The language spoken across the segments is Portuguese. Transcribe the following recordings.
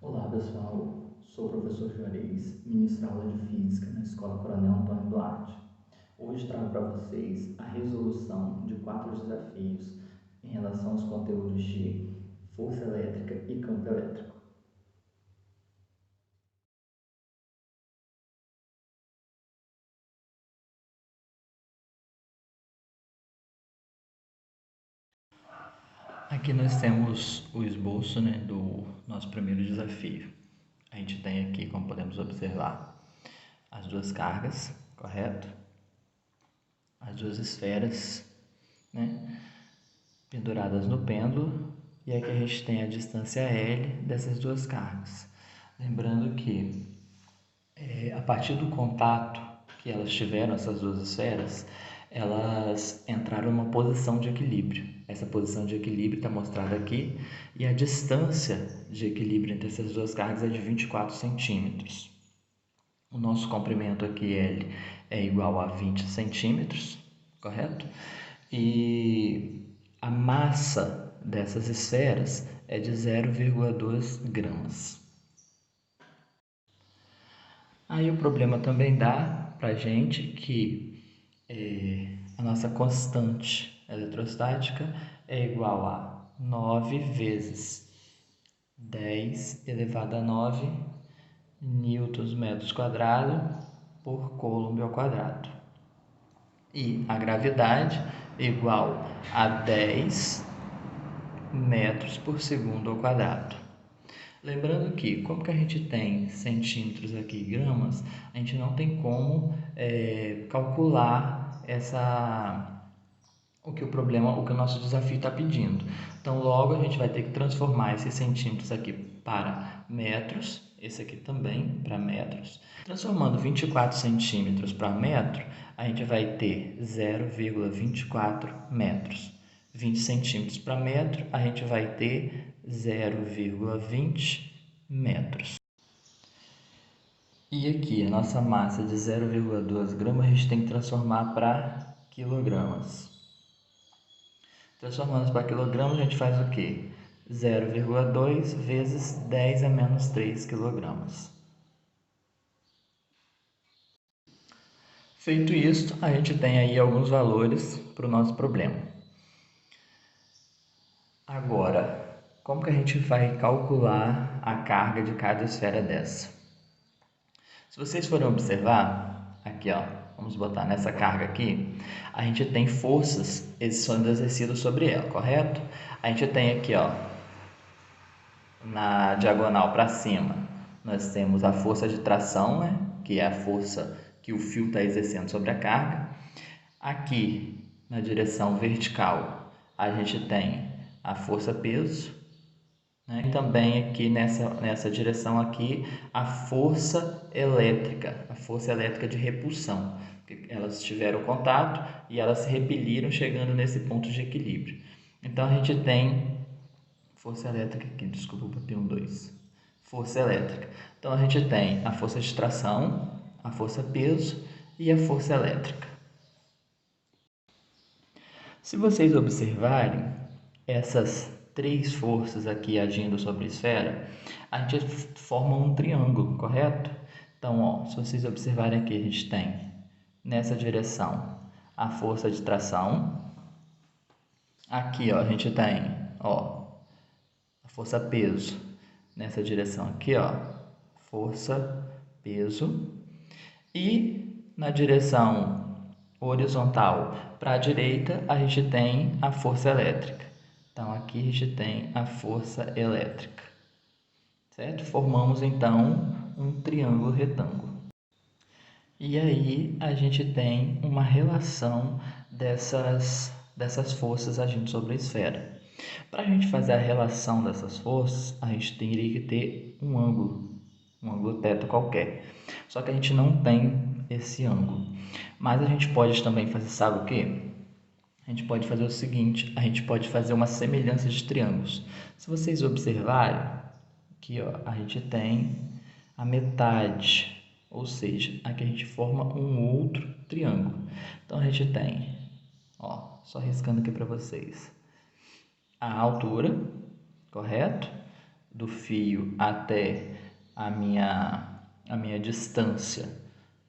Olá pessoal, sou o professor Juarez, ministro aula de Física na Escola Coronel Antônio Duarte. Hoje trago para vocês a resolução de 4 desafios em relação aos conteúdos de força elétrica e campo elétrico. Aqui nós temos o esboço do nosso primeiro desafio. A gente tem aqui, como podemos observar, as duas cargas, correto? As duas esferas, penduradas no pêndulo, e aqui a gente tem a distância L dessas duas cargas. Lembrando que a partir do contato que elas tiveram, essas duas esferas, elas entraram numa posição de equilíbrio. Essa posição de equilíbrio está mostrada aqui, e a distância de equilíbrio entre essas duas cargas é de 24 centímetros. O nosso comprimento aqui, L, é igual a 20 centímetros, correto? E a massa dessas esferas é de 0,2 gramas. Aí o problema também dá para a gente que a nossa constante eletrostática é igual a 9 vezes 10 elevado a 9 newtons metros quadrados por coulomb ao quadrado. E a gravidade é igual a 10 metros por segundo ao quadrado. Lembrando que, como que a gente tem centímetros aqui e gramas, a gente não tem como calcular o que o nosso desafio está pedindo. Então, logo a gente vai ter que transformar esses centímetros aqui para metros, esse aqui também para metros. Transformando 24 centímetros para metro, a gente vai ter 0,24 metros. 20 centímetros para metro, a gente vai ter 0,20 metros. E aqui, a nossa massa de 0,2 gramas, a gente tem que transformar para quilogramas. Transformando para quilogramas, a gente faz o quê? 0,2 vezes 10 a menos 3 quilogramas. Feito isso, a gente tem aí alguns valores para o nosso problema. Agora, como que a gente vai calcular a carga de cada esfera dessa? Se vocês forem observar, aqui ó, vamos botar nessa carga aqui, a gente tem forças sendo exercidas sobre ela, correto? A gente tem aqui ó, na diagonal para cima, nós temos a força de tração, que é a força que o fio está exercendo sobre a carga. Aqui, na direção vertical, a gente tem a força-peso, e também aqui nessa direção aqui, a força elétrica de repulsão. Elas tiveram contato e elas se repeliram, chegando nesse ponto de equilíbrio. Então, a gente tem força elétrica aqui, desculpa, eu botei um 2. Força elétrica. Então, a gente tem a força de tração, a força-peso e a força elétrica. Se vocês observarem, essas três forças aqui agindo sobre a esfera, a gente forma um triângulo, correto? Então, ó, se vocês observarem aqui, a gente tem nessa direção a força de tração. Aqui, ó, a gente tem, ó, a força peso. Nessa direção aqui, ó, força peso. E na direção horizontal para a direita, a gente tem a força elétrica. Então, aqui a gente tem a força elétrica, certo? Formamos, então, um triângulo retângulo. E aí, a gente tem uma relação dessas forças agindo sobre a esfera. Para a gente fazer a relação dessas forças, a gente teria que ter um ângulo θ qualquer. Só que a gente não tem esse ângulo. Mas a gente pode também fazer, sabe o quê? A gente pode fazer o seguinte, a gente pode fazer uma semelhança de triângulos. Se vocês observarem, aqui ó, a gente tem a metade, ou seja, aqui a gente forma um outro triângulo. Então, a gente tem, ó, só riscando aqui para vocês, a altura, correto? do fio até a minha distância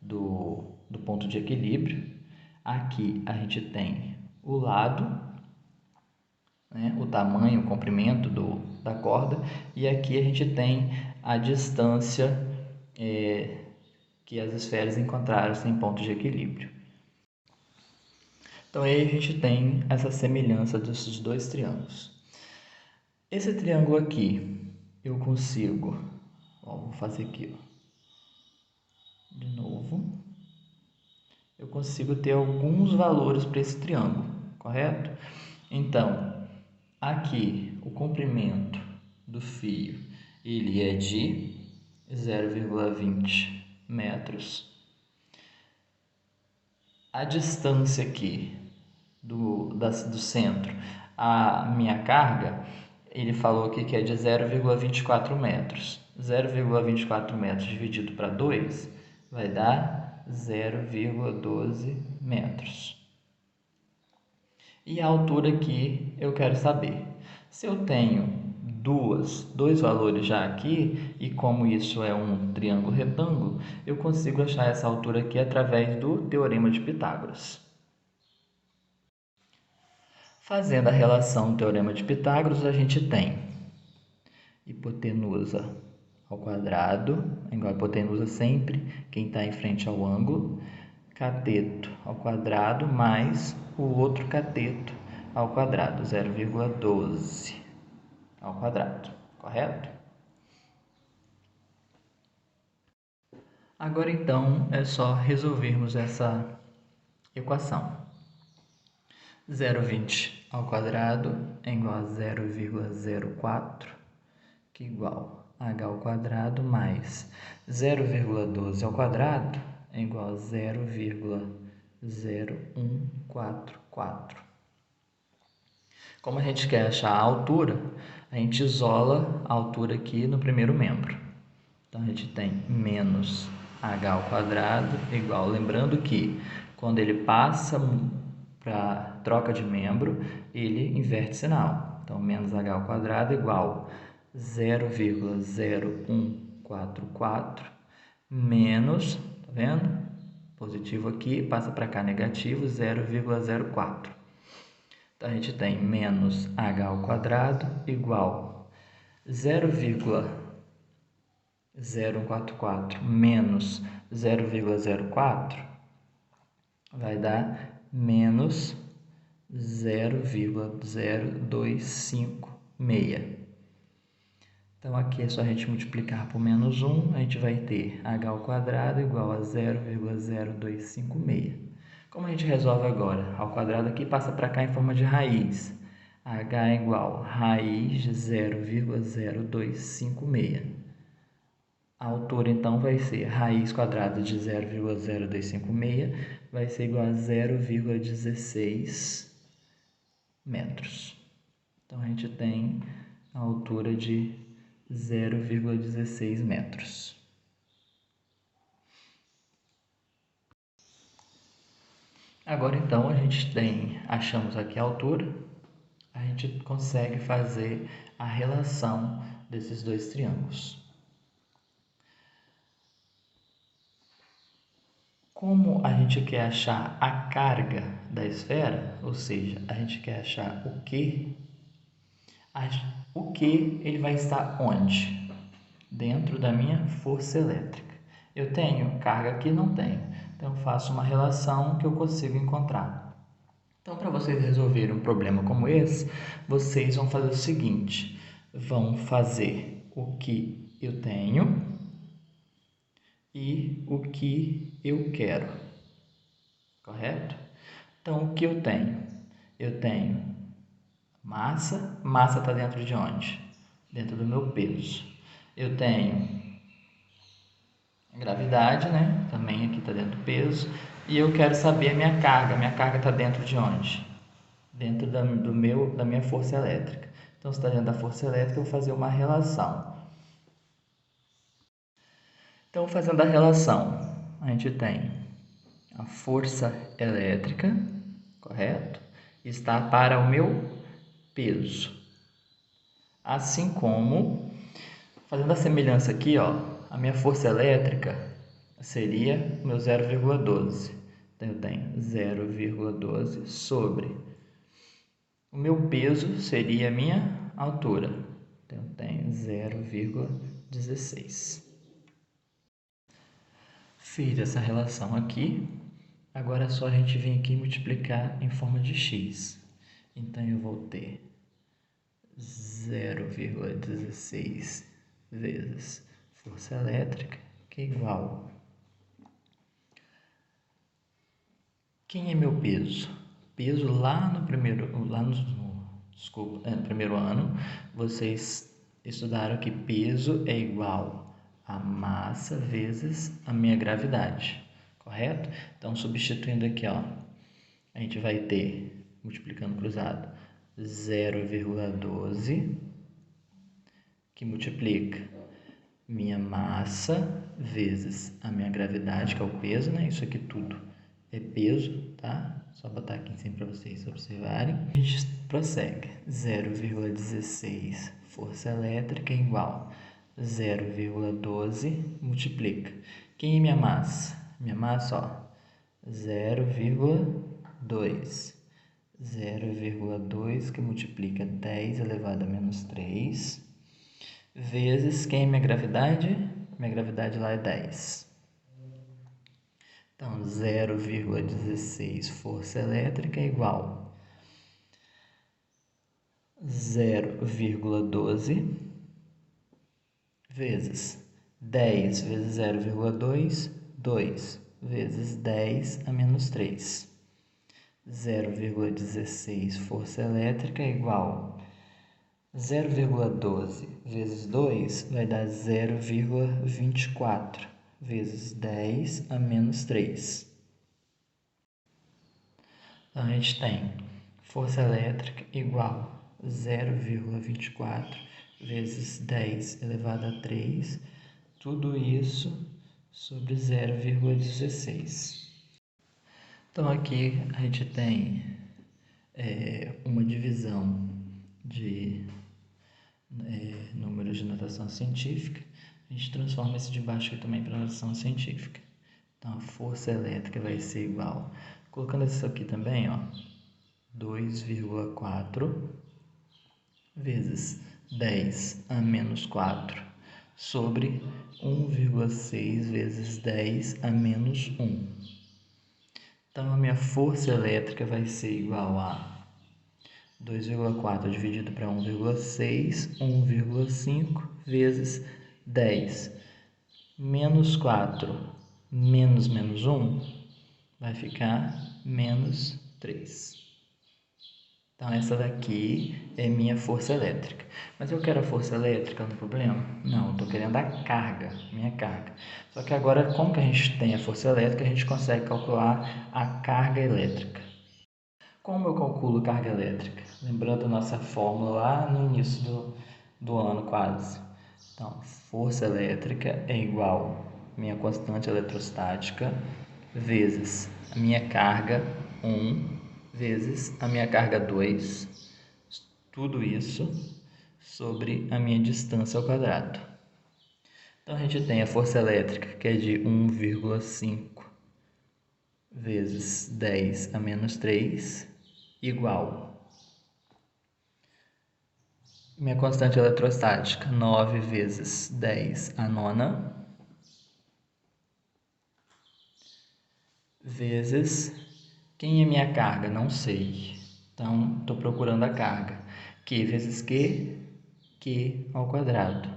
do ponto de equilíbrio. Aqui a gente tem o lado, né, o tamanho, o comprimento da corda, e aqui a gente tem a distância que as esferas encontraram-se em ponto de equilíbrio. Então aí a gente tem essa semelhança desses dois triângulos. Esse triângulo aqui, eu consigo, vou fazer aqui, de novo, eu consigo ter alguns valores para esse triângulo, correto? Então, aqui o comprimento do fio, ele é de 0,20 metros. A distância aqui do centro à minha carga, ele falou aqui que é de 0,24 metros. 0,24 metros dividido para 2 vai dar 0,12 metros. E a altura aqui eu quero saber. Se eu tenho dois valores já aqui, e como isso é um triângulo retângulo, eu consigo achar essa altura aqui através do Teorema de Pitágoras. Fazendo a relação do Teorema de Pitágoras, a gente tem hipotenusa ao quadrado, igual a hipotenusa sempre, quem está em frente ao ângulo, cateto ao quadrado mais o outro cateto ao quadrado, 0,12 ao quadrado, correto? Agora então é só resolvermos essa equação. 0,20 ao quadrado é igual a 0,04, que é igual a h ao quadrado mais 0,12 ao quadrado é igual a 0,0144. Como a gente quer achar a altura, a gente isola a altura aqui no primeiro membro. Então, a gente tem menos h ao quadrado igual, lembrando que quando ele passa para troca de membro, ele inverte sinal. Então, menos h ao quadrado igual 0,0144 menos, tá vendo? Positivo aqui, passa para cá negativo, 0,04. Então, a gente tem menos h ao quadrado igual 0,0144 menos 0,04 vai dar menos 0,0256. Então, aqui é só a gente multiplicar por menos 1, a gente vai ter h ao quadrado igual a 0,0256. Como a gente resolve agora? Ao quadrado aqui passa para cá em forma de raiz. H é igual a raiz de 0,0256. A altura, então, vai ser raiz quadrada de 0,0256, vai ser igual a 0,16 metros. Então, a gente tem a altura de 0,16 metros. Agora, então, achamos aqui a altura, a gente consegue fazer a relação desses dois triângulos. Como a gente quer achar a carga da esfera, ou seja, a gente quer achar o Q ele vai estar onde? Dentro da minha força elétrica. Eu tenho carga aqui? Não tenho. Então, eu faço uma relação que eu consigo encontrar. Então, para vocês resolverem um problema como esse, vocês vão fazer o seguinte, vão fazer o que eu tenho e o que eu quero, correto? Então, o que eu tenho? Eu tenho massa está dentro de onde? Dentro do meu peso. Eu tenho gravidade, né? Também aqui está dentro do peso. E eu quero saber a minha carga. Minha carga está dentro de onde? Dentro da minha força elétrica. Então, se está dentro da força elétrica, eu vou fazer uma relação. Então, fazendo a relação, a gente tem a força elétrica, correto? Está para o meu peso. Assim como Fazendo a semelhança aqui, ó, a minha força elétrica seria meu 0,12. Então, eu tenho 0,12 sobre. O meu peso seria a minha altura. Então, eu tenho 0,16. Fiz essa relação aqui. Agora é só a gente vir aqui e multiplicar em forma de x. Então, eu vou ter 0,16 vezes força elétrica, que é igual. Quem é meu peso? Peso lá no primeiro ano, vocês estudaram que peso é igual a massa vezes a minha gravidade, correto? Então, substituindo aqui, ó, a gente vai ter, multiplicando cruzado, 0,12, que multiplica minha massa vezes a minha gravidade, que é o peso, né? Isso aqui tudo é peso, tá? Só botar aqui em cima para vocês observarem. A gente prossegue. 0,16 força elétrica igual 0,12 multiplica. Quem é minha massa? Minha massa, ó, 0,2. 0,2 que multiplica 10 elevado a menos 3 vezes quem é minha gravidade? Minha gravidade lá é 10. Então, 0,16 força elétrica é igual 0,12 vezes 10 vezes 0,2, 2 vezes 10 a menos 3. 0,16 força elétrica é igual 0,12 vezes 2 vai dar 0,24 vezes 10 a menos 3. Então, a gente tem força elétrica igual 0,24 vezes 10 elevado a 3, tudo isso sobre 0,16. Então, aqui a gente tem uma divisão de números de notação científica. A gente transforma esse de baixo aqui também para notação científica. Então, a força elétrica vai ser igual, colocando isso aqui também, ó, 2,4 vezes 10 a menos 4 sobre 1,6 vezes 10 a menos 1. Então, a minha força elétrica vai ser igual a 2,4 dividido para 1,6, 1,5 vezes 10 menos 4 menos 1 vai ficar menos 3. Então, essa daqui é minha força elétrica. Mas eu quero a força elétrica no problema? Não, eu estou querendo a carga, minha carga. Só que agora, como que a gente tem a força elétrica, a gente consegue calcular a carga elétrica. Como eu calculo carga elétrica? Lembrando a nossa fórmula lá no início do ano quase. Então, força elétrica é igual a minha constante eletrostática vezes a minha carga 1 vezes a minha carga 2, tudo isso sobre a minha distância ao quadrado. Então, a gente tem a força elétrica, que é de 1,5 vezes 10 a menos 3, igual minha constante eletrostática, 9 vezes 10 a nona, vezes quem é minha carga? Não sei. Então, estou procurando a carga. Q vezes Q ao quadrado.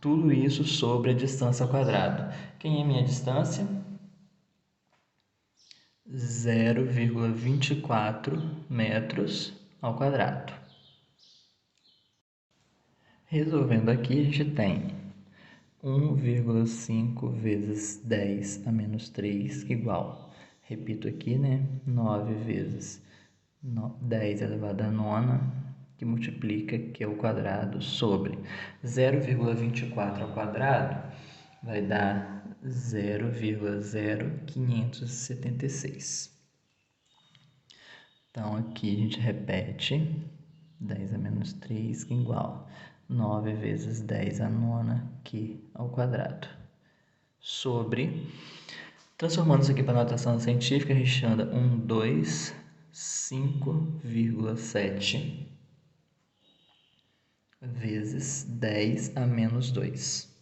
Tudo isso sobre a distância ao quadrado. Quem é minha distância? 0,24 metros ao quadrado. Resolvendo aqui, a gente tem 1,5 vezes 10 a menos 3 igual, repito aqui, né? 9 vezes 10 elevado a nona, que multiplica Q ao quadrado sobre 0,24 ao quadrado, vai dar 0,0576. Então, aqui a gente repete 10 a menos 3 igual 9 vezes 10 a nona Q ao quadrado. Sobre, transformando isso aqui para notação científica, a gente anda 5,7 vezes 10 a menos 2.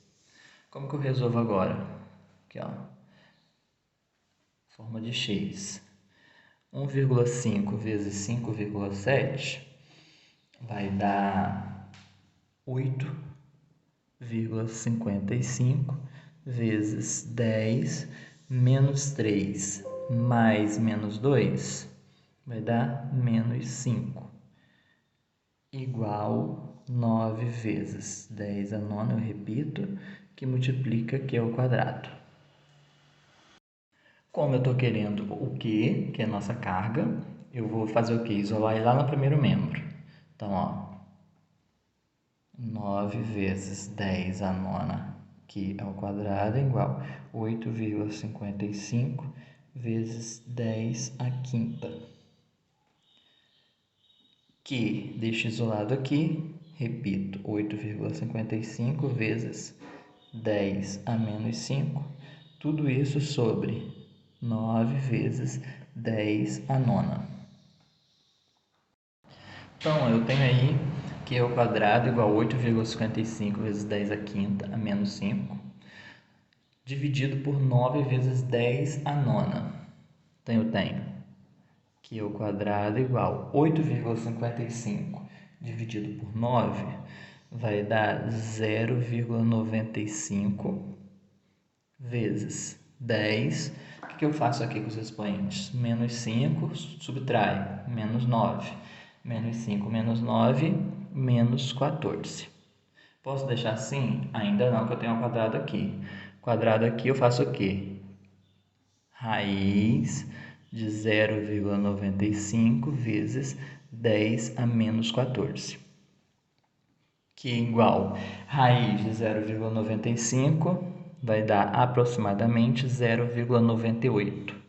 Como que eu resolvo agora? Aqui, ó. Forma de x. 1,5 vezes 5,7 vai dar 8,55 vezes 10 menos 3 mais menos 2 vai dar menos 5, igual 9 vezes 10 a nona, eu repito, que multiplica Q ao quadrado. Como eu estou querendo o Q, que é a nossa carga, eu vou fazer o quê? Isolar ele lá no primeiro membro. Então, ó, 9 vezes 10 a nona Q ao quadrado é igual a 8,55 vezes 10 a quinta. Q deixo isolado aqui, repito, 8,55 vezes 10 a menos 5, tudo isso sobre 9 vezes 10 a nona. Então, eu tenho aí Q ao quadrado igual a 8,55 vezes 10 a quinta a menos 5, dividido por 9 vezes 10 a nona. Então, eu tenho Q ao quadrado igual a 8,55 dividido por 9 vai dar 0,95 vezes 10. O que eu faço aqui com os expoentes? Menos 5, subtrai, menos 9. Menos 5 menos 9, menos 14. Posso deixar assim? Ainda não, que eu tenho ao quadrado aqui. Quadrado aqui eu faço o quê? Raiz de 0,95 vezes 10 a menos 14. Que é igual a raiz de 0,95 vai dar aproximadamente 0,98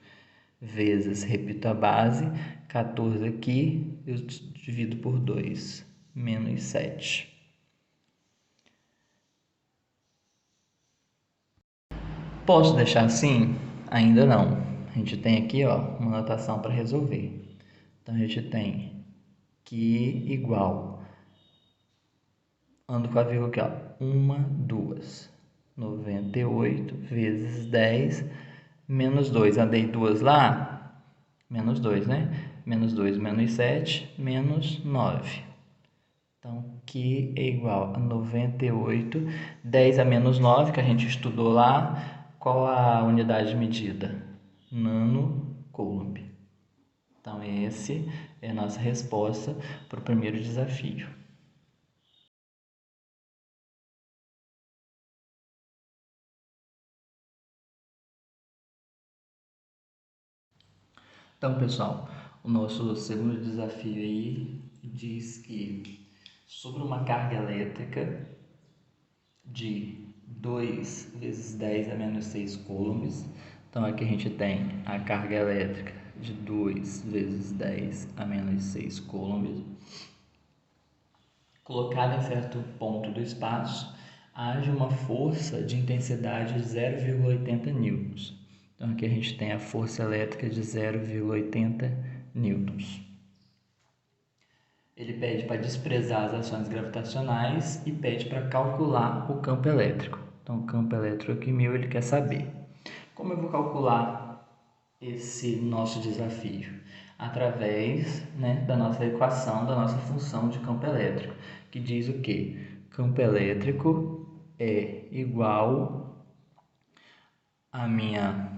vezes, repito a base, 14 aqui, eu divido por 2, menos 7. Posso deixar assim? Ainda não. A gente tem aqui, ó, uma notação para resolver. Então, a gente tem que igual, ando com a vírgula aqui, ó, 1, 2, 98 vezes 10 menos 2. Andei 2 lá, menos 2, né? Menos 2, menos 7, menos 9. Então, que é igual a 98. 10 a menos 9, que a gente estudou lá. Qual a unidade de medida? Nanocoulomb. Então, essa é a nossa resposta para o primeiro desafio. Então, pessoal, o nosso segundo desafio aí diz que sobre uma carga elétrica de 2 vezes 10 a menos 6 coulombs, então aqui a gente tem a carga elétrica de 2 vezes 10 a menos 6 coulombs, colocada em certo ponto do espaço, age uma força de intensidade de 0,80 newtons. Então aqui a gente tem a força elétrica de 0,80 newtons. Ele pede para desprezar as ações gravitacionais e pede para calcular o campo elétrico. Então, o campo elétrico aqui meu, ele quer saber. Como eu vou calcular esse nosso desafio? Através, né, da nossa equação, da nossa função de campo elétrico, que diz o quê? Campo elétrico é igual a minha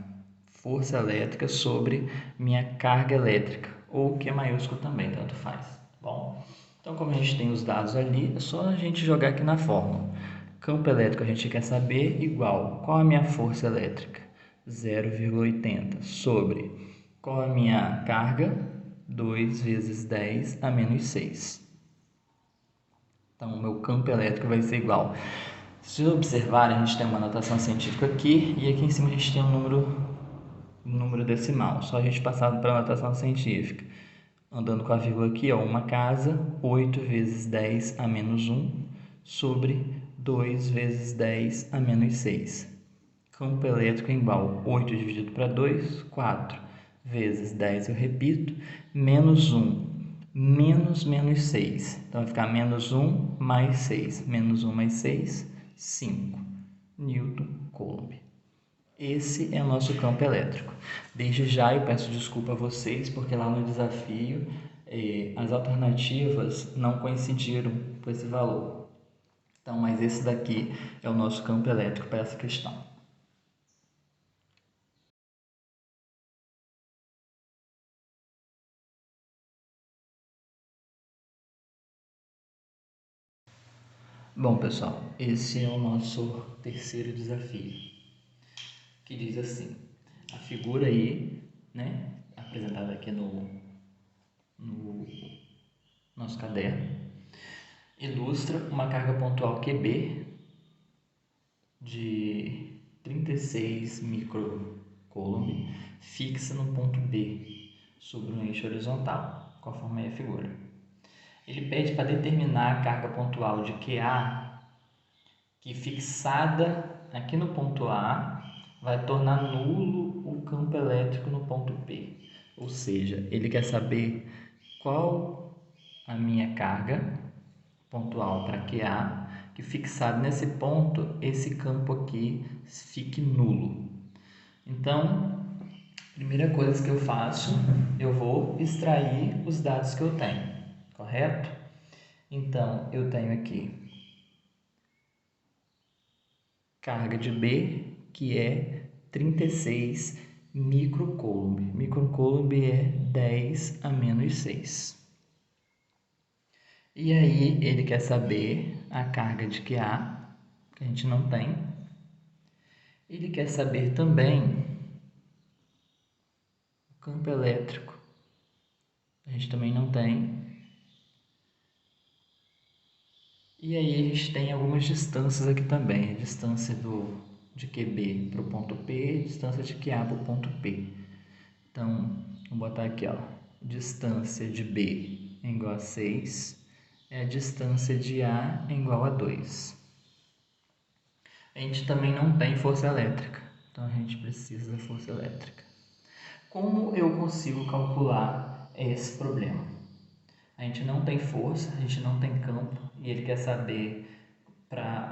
força elétrica sobre minha carga elétrica, ou Q maiúsculo também, tanto faz. Bom, então como a gente tem os dados ali, é só a gente jogar aqui na fórmula. Campo elétrico a gente quer saber igual, qual a minha força elétrica? 0,80 sobre, qual a minha carga? 2 vezes 10 a menos 6. Então, o meu campo elétrico vai ser igual. Se observarem, a gente tem uma notação científica aqui, e aqui em cima a gente tem um número decimal. Só a gente passar para a notação científica. Andando com a vírgula aqui, ó, uma casa, 8 vezes 10 a menos 1, sobre 2 vezes 10 a menos 6. Campo elétrico é igual a 8 dividido para 2, 4 vezes 10, eu repito, menos 1, menos 6. Então, vai ficar menos 1 mais 6. Menos 1 mais 6, 5 Newton Coulomb. Esse é o nosso campo elétrico. Desde já eu peço desculpa a vocês, porque lá no desafio as alternativas não coincidiram com esse valor. Então, mas esse daqui é o nosso campo elétrico para essa questão. Bom, pessoal, esse é o nosso terceiro desafio, que diz assim: a figura aí, né, apresentada aqui no nosso caderno, ilustra uma carga pontual QB de 36 microcoulomb fixa no ponto B sobre um eixo horizontal, conforme aí a figura. Ele pede para determinar a carga pontual de QA, que fixada aqui no ponto A vai tornar nulo o campo elétrico no ponto P. Ou seja, ele quer saber qual a minha carga pontual para QA, que fixado nesse ponto, esse campo aqui fique nulo. Então, primeira coisa que eu faço, eu vou extrair os dados que eu tenho, correto? Então, eu tenho aqui carga de B, que é 36 microcoulomb. Microcoulomb é 10 a menos 6. E aí, ele quer saber a carga de QA, que a gente não tem. Ele quer saber também o campo elétrico, a gente também não tem. E aí, a gente tem algumas distâncias aqui também. A distância de QB para o ponto P, distância de QA para o ponto P. Então, vou botar aqui, ó, distância de B é igual a 6, a distância de A é igual a 2. A gente também não tem força elétrica, então a gente precisa da força elétrica. Como eu consigo calcular esse problema? A gente não tem força, a gente não tem campo, e ele quer saber para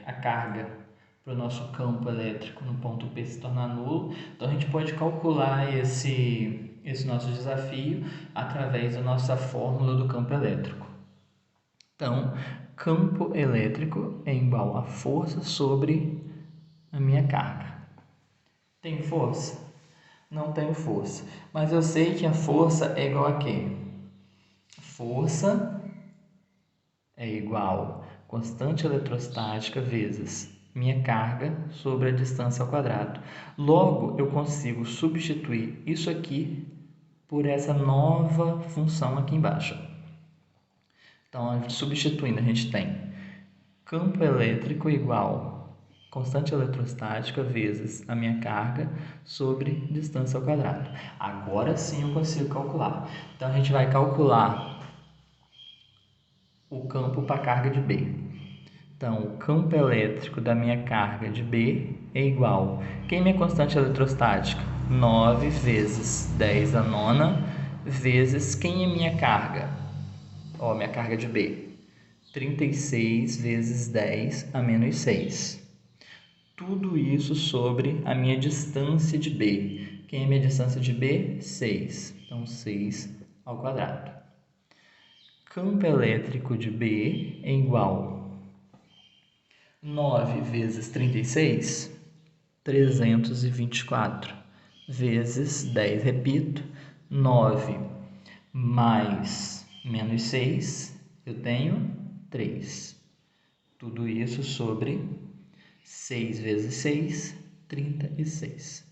a carga para o nosso campo elétrico no ponto P se tornar nulo. Então, a gente pode calcular esse nosso desafio através da nossa fórmula do campo elétrico. Então, campo elétrico é igual a força sobre a minha carga. Tenho força? Não tenho força. Mas eu sei que a força é igual a quê? Força é igual a constante eletrostática vezes minha carga sobre a distância ao quadrado. Logo, eu consigo substituir isso aqui por essa nova função aqui embaixo. Então, substituindo, a gente tem campo elétrico igual constante eletrostática vezes a minha carga sobre distância ao quadrado. Agora sim eu consigo calcular. Então, a gente vai calcular o campo para a carga de B. Então, o campo elétrico da minha carga de B é igual... Quem é minha constante eletrostática? 9 vezes 10 a nona vezes quem é minha carga? Ó, minha carga de B. 36 vezes 10 a menos 6. Tudo isso sobre a minha distância de B. Quem é minha distância de B? 6. Então, 6 ao quadrado. Campo elétrico de B é igual 9 vezes 36, 324, vezes 10, repito, 9 mais menos 6, eu tenho 3. Tudo isso sobre 6 vezes 6, 36.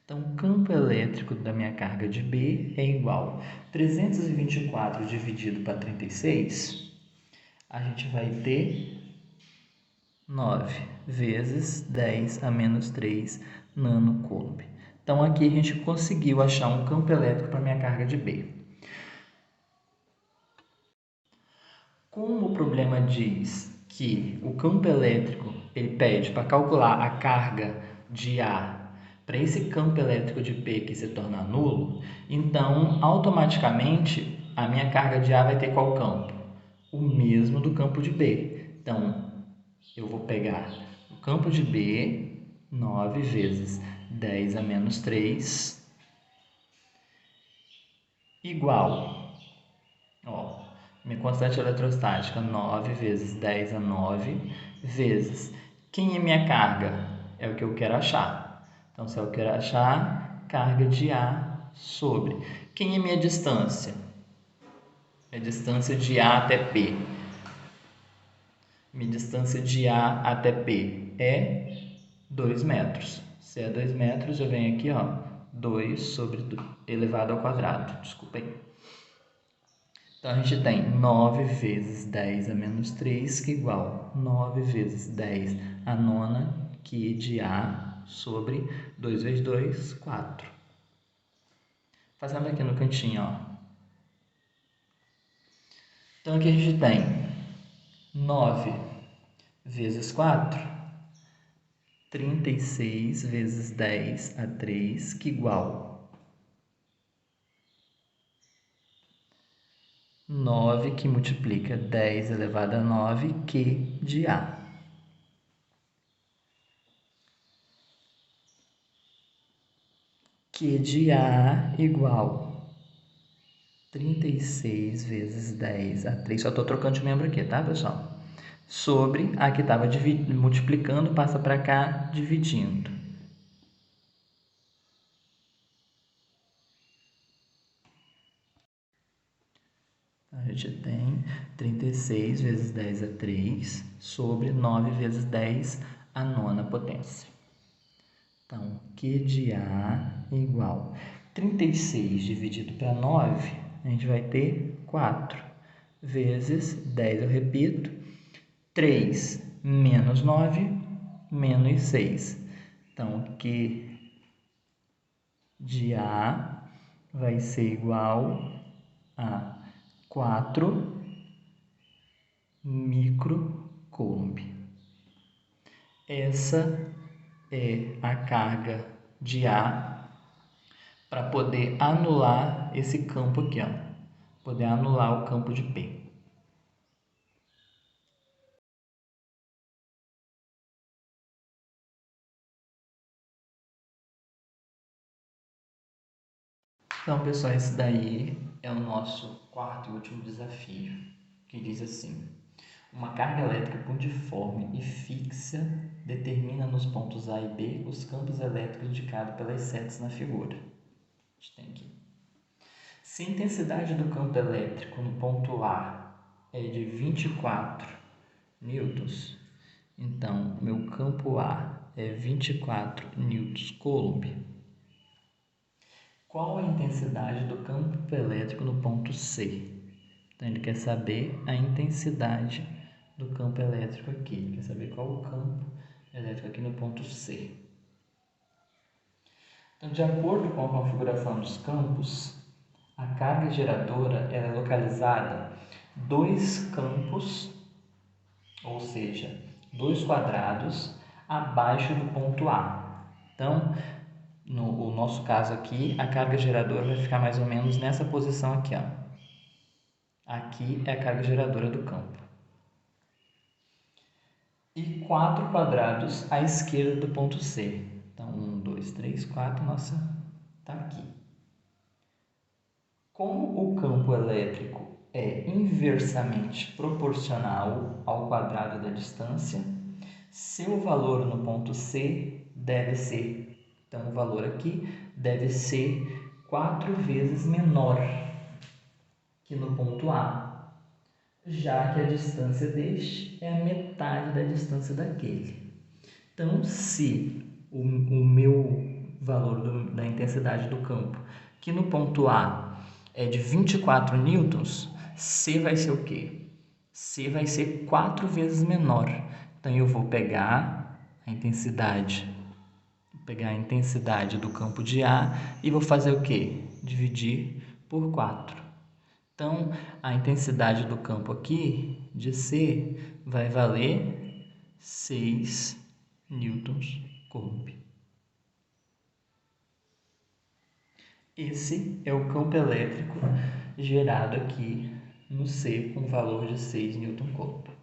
Então, o campo elétrico da minha carga de B é igual a 324 dividido para 36, a gente vai ter 9 vezes 10 a menos 3 nanocoulomb. Então, aqui a gente conseguiu achar um campo elétrico para minha carga de B. Como o problema diz que o campo elétrico ele pede para calcular a carga de A para esse campo elétrico de P que se torna nulo, então automaticamente a minha carga de A vai ter qual campo? O mesmo do campo de B. Então, eu vou pegar o campo de B, 9 vezes 10 a menos 3, igual, ó, minha constante eletrostática, 9 vezes 10 a 9, vezes, quem é minha carga? É o que eu quero achar. Então, se eu quero achar carga de A sobre, quem é minha distância? A distância de A até P. Minha distância de A até P é 2 metros. Se é 2 metros, eu venho aqui, ó, 2 sobre elevado ao quadrado. Desculpa aí. Então, a gente tem 9 vezes 10 a menos 3, que é igual 9 vezes 10 a nona, que de A, sobre 2 vezes 2, 4. Fazendo aqui no cantinho, ó. Então, aqui a gente tem 9 vezes 4, 36 vezes 10 a 3, que é igual 9, que multiplica 10 elevado a 9, Q de A. Q de A igual 36 vezes 10 a 3. Só estou trocando de membro aqui, tá, pessoal? Sobre a que estava multiplicando, passa para cá, dividindo. A gente tem 36 vezes 10 a 3 sobre 9 vezes 10 a nona potência. Então, Q de A igual 36 dividido para 9, a gente vai ter 4 vezes 10, eu repito, 3 menos 9 menos 6. Então, Q de A vai ser igual a 4 microcoulomb. Essa é a carga de A para poder anular esse campo aqui, ó. Poder anular o campo de P. Então, pessoal, esse daí é o nosso quarto e último desafio, que diz assim: uma carga elétrica puntiforme e fixa determina nos pontos A e B os campos elétricos indicados pelas setas na figura. A gente tem aqui. Se a intensidade do campo elétrico no ponto A é de 24 newtons, então meu campo A é 24 newtons coulomb. Qual a intensidade do campo elétrico no ponto C? Então, ele quer saber a intensidade do campo elétrico aqui. Ele quer saber qual o campo elétrico aqui no ponto C. Então, de acordo com a configuração dos campos, a carga geradora é localizada 2 campos, ou seja, 2 quadrados, abaixo do ponto A. Então, no nosso caso aqui, a carga geradora vai ficar mais ou menos nessa posição aqui, ó. Aqui é a carga geradora do campo. E 4 quadrados à esquerda do ponto C. Então, 1, 2, 3, 4, nossa, está aqui. Como o campo elétrico é inversamente proporcional ao quadrado da distância, seu valor no ponto C deve ser, então o valor aqui deve ser 4 vezes menor que no ponto A, já que a distância deste é a metade da distância daquele. Então, se o meu valor da intensidade do campo, que no ponto A é de 24 newtons, C vai ser o quê? C vai ser 4 vezes menor. Então, eu vou pegar a intensidade do campo de A e vou fazer o quê? Dividir por 4. Então, a intensidade do campo aqui, de C, vai valer 6 newtons Coulomb. Esse é o campo elétrico gerado aqui no C com valor de 6 newton Coulomb.